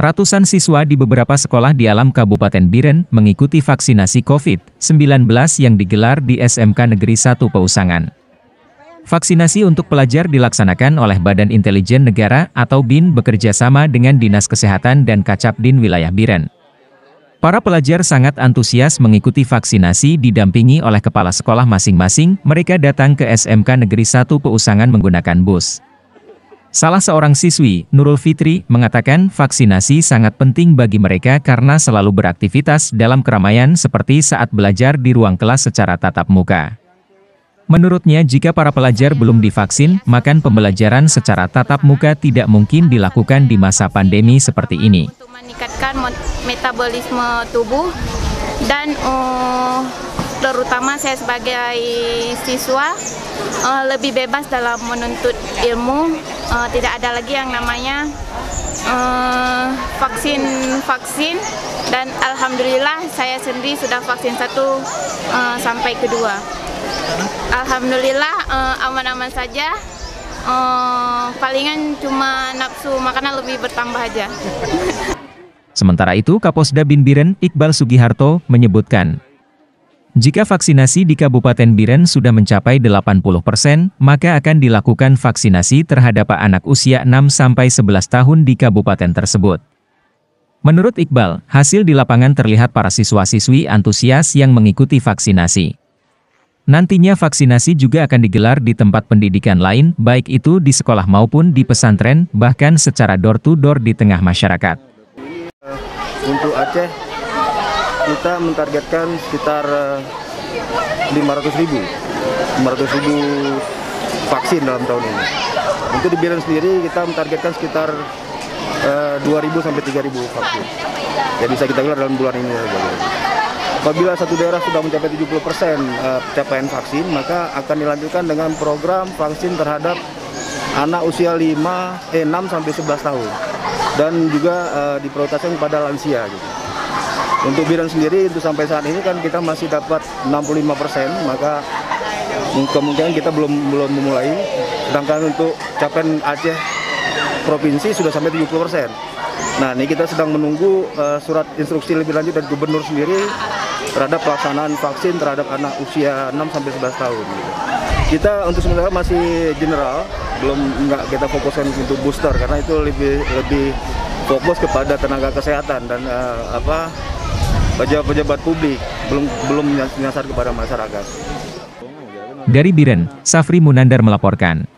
Ratusan siswa di beberapa sekolah di Alam Kabupaten Biren mengikuti vaksinasi COVID-19 yang digelar di SMK Negeri 1 Peusangan. Vaksinasi untuk pelajar dilaksanakan oleh Badan Intelijen Negara atau BIN bekerja sama dengan Dinas Kesehatan dan Kacapdin Wilayah Biren. Para pelajar sangat antusias mengikuti vaksinasi didampingi oleh kepala sekolah masing-masing. Mereka datang ke SMK Negeri 1 Peusangan menggunakan bus. Salah seorang siswi, Nurul Fitri, mengatakan vaksinasi sangat penting bagi mereka karena selalu beraktivitas dalam keramaian seperti saat belajar di ruang kelas secara tatap muka. Menurutnya, jika para pelajar belum divaksin, maka pembelajaran secara tatap muka tidak mungkin dilakukan di masa pandemi seperti ini. Untuk meningkatkan metabolisme tubuh dan terutama saya sebagai siswa lebih bebas dalam menuntut ilmu, tidak ada lagi yang namanya vaksin dan alhamdulillah saya sendiri sudah vaksin 1 sampai kedua. Alhamdulillah aman-aman saja, palingan cuma nafsu makanan lebih bertambah aja. Sementara itu, Kapolda Bin Biren, Iqbal Sugiharto, menyebutkan, jika vaksinasi di Kabupaten Biren sudah mencapai 80%, maka akan dilakukan vaksinasi terhadap anak usia 6-11 tahun di kabupaten tersebut. Menurut Iqbal, hasil di lapangan terlihat para siswa-siswi antusias yang mengikuti vaksinasi. Nantinya vaksinasi juga akan digelar di tempat pendidikan lain, baik itu di sekolah maupun di pesantren, bahkan secara door-to-door di tengah masyarakat. Untuk Aceh, kita mentargetkan sekitar 500.000 vaksin dalam tahun ini. Untuk di Biren sendiri kita mentargetkan sekitar 2.000 sampai 3.000 vaksin. Ya bisa kita gelar dalam bulan ini. Apabila satu daerah sudah mencapai 70% capaian vaksin, maka akan dilanjutkan dengan program vaksin terhadap anak usia 6 sampai 11 tahun dan juga diprioritaskan kepada lansia gitu. Untuk Biren sendiri, itu sampai saat ini kan kita masih dapat 65%, maka kemungkinan kita belum memulai. Sedangkan untuk capaian Aceh provinsi sudah sampai 70%. Nah, ini kita sedang menunggu surat instruksi lebih lanjut dari gubernur sendiri terhadap pelaksanaan vaksin terhadap anak usia 6-11 tahun. Gitu. Kita untuk sementara masih general, nggak kita fokuskan untuk booster karena itu lebih fokus kepada tenaga kesehatan dan pejabat publik, belum menyasar kepada masyarakat. Dari Biren, Safri Munandar melaporkan.